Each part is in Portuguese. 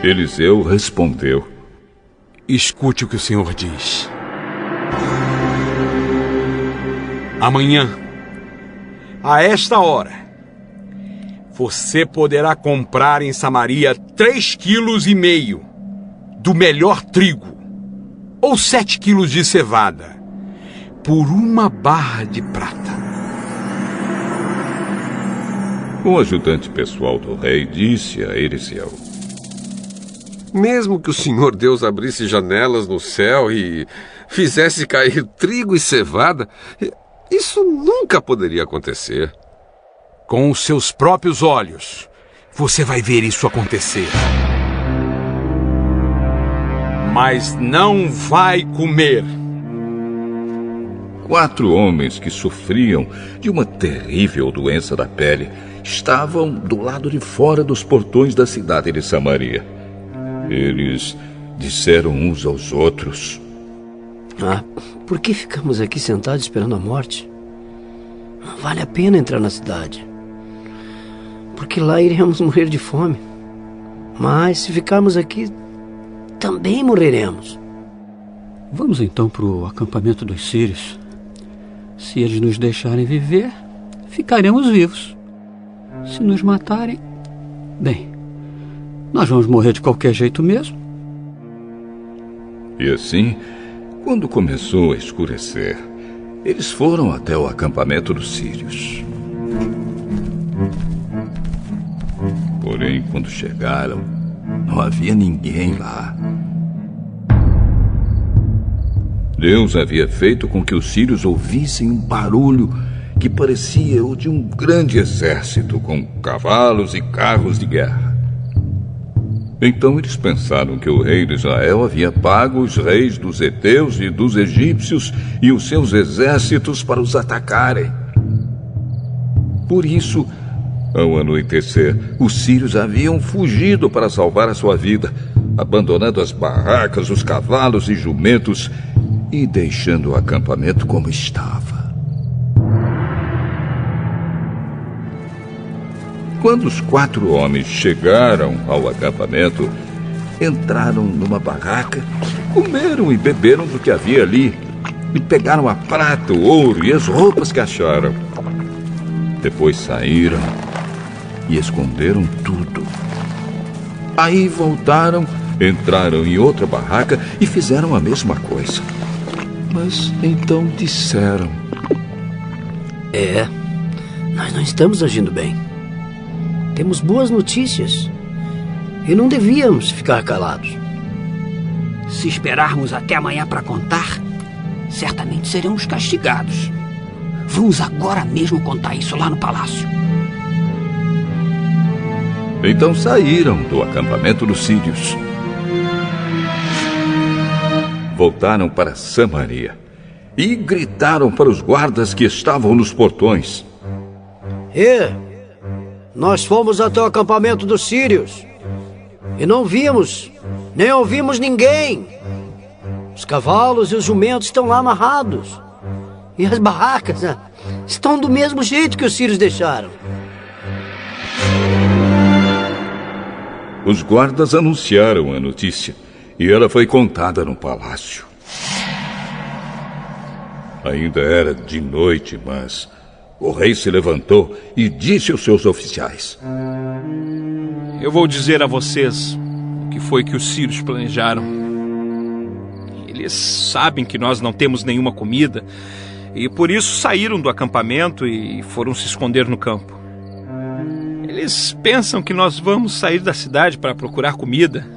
Eliseu respondeu: escute o que o Senhor diz. Amanhã, a esta hora, você poderá comprar em Samaria 3,5 quilos do melhor trigo, ou 7 quilos de cevada, por 1 barra de prata. O ajudante pessoal do rei disse a Eliseu: mesmo que o Senhor Deus abrisse janelas no céu e fizesse cair trigo e cevada, isso nunca poderia acontecer. Com os seus próprios olhos, você vai ver isso acontecer. Mas não vai comer. 4 homens que sofriam de uma terrível doença da pele estavam do lado de fora dos portões da cidade de Samaria. Eles disseram uns aos outros: por que ficamos aqui sentados esperando a morte? Não vale a pena entrar na cidade, porque lá iremos morrer de fome. Mas se ficarmos aqui, também morreremos. Vamos então para o acampamento dos sírios. Se eles nos deixarem viver, ficaremos vivos. Se nos matarem, bem, nós vamos morrer de qualquer jeito mesmo. E assim, quando começou a escurecer, eles foram até o acampamento dos sírios. Porém, quando chegaram, não havia ninguém lá. Deus havia feito com que os sírios ouvissem um barulho que parecia o de um grande exército com cavalos e carros de guerra. Então eles pensaram que o rei de Israel havia pago os reis dos heteus e dos egípcios e os seus exércitos para os atacarem. Por isso, ao anoitecer, os sírios haviam fugido para salvar a sua vida, abandonando as barracas, os cavalos e jumentos e deixando o acampamento como estava. Quando os 4 homens chegaram ao acampamento, entraram numa barraca, comeram e beberam do que havia ali, e pegaram a prata, o ouro e as roupas que acharam. Depois saíram e esconderam tudo. Aí voltaram, entraram em outra barraca e fizeram a mesma coisa. Mas então disseram: nós não estamos agindo bem. Temos boas notícias e não devíamos ficar calados. Se esperarmos até amanhã para contar, certamente seremos castigados. Vamos agora mesmo contar isso lá no palácio. Então saíram do acampamento dos sírios. Voltaram para Samaria e gritaram para os guardas que estavam nos portões: nós fomos até o acampamento dos sírios e não vimos, nem ouvimos ninguém. Os cavalos e os jumentos estão lá amarrados. E as barracas estão do mesmo jeito que os sírios deixaram. Os guardas anunciaram a notícia e ela foi contada no palácio. Ainda era de noite, mas o rei se levantou e disse aos seus oficiais: eu vou dizer a vocês o que foi que os sírios planejaram. Eles sabem que nós não temos nenhuma comida e por isso saíram do acampamento e foram se esconder no campo. Eles pensam que nós vamos sair da cidade para procurar comida.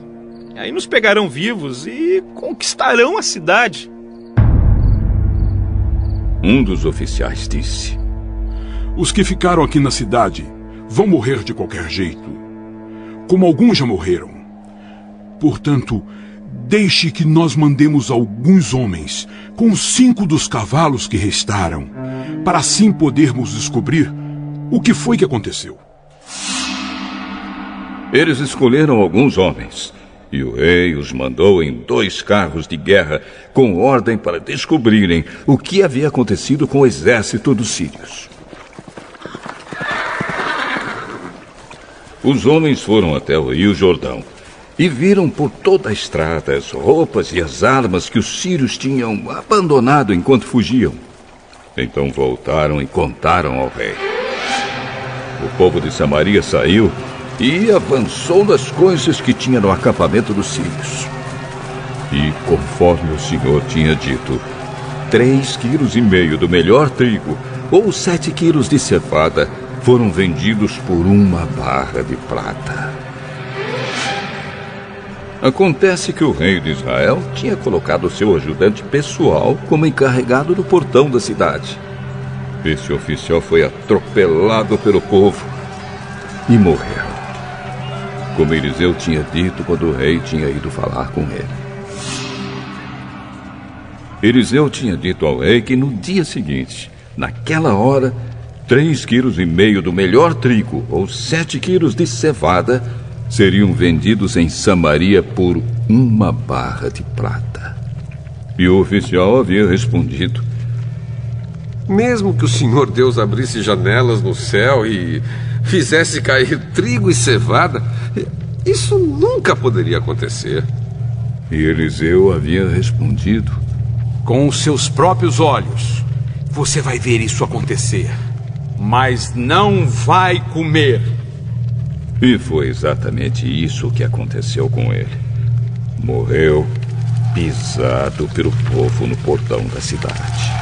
Aí nos pegarão vivos e conquistarão a cidade. Um dos oficiais disse: os que ficaram aqui na cidade vão morrer de qualquer jeito, como alguns já morreram. Portanto, deixe que nós mandemos alguns homens com 5 dos cavalos que restaram, para assim podermos descobrir o que foi que aconteceu. Eles escolheram alguns homens, e o rei os mandou em 2 carros de guerra, com ordem para descobrirem o que havia acontecido com o exército dos sírios. Os homens foram até o Rio Jordão e viram por toda a estrada as roupas e as armas que os sírios tinham abandonado enquanto fugiam. Então voltaram e contaram ao rei. O povo de Samaria saiu e avançou nas coisas que tinha no acampamento dos sírios. E, conforme o Senhor tinha dito, 3,5 quilos do melhor trigo, ou 7 quilos de cevada, foram vendidos por 1 barra de prata. Acontece que o rei de Israel tinha colocado seu ajudante pessoal como encarregado do portão da cidade. Esse oficial foi atropelado pelo povo e morreu, como Eliseu tinha dito quando o rei tinha ido falar com ele. Eliseu tinha dito ao rei que no dia seguinte, naquela hora, 3,5 quilos do melhor trigo, ou 7 quilos de cevada, seriam vendidos em Samaria por 1 barra de prata. E o oficial havia respondido: mesmo que o Senhor Deus abrisse janelas no céu e fizesse cair trigo e cevada, isso nunca poderia acontecer. E Eliseu havia respondido: com os seus próprios olhos, você vai ver isso acontecer, mas não vai comer. E foi exatamente isso que aconteceu com ele. Morreu pisado pelo povo no portão da cidade.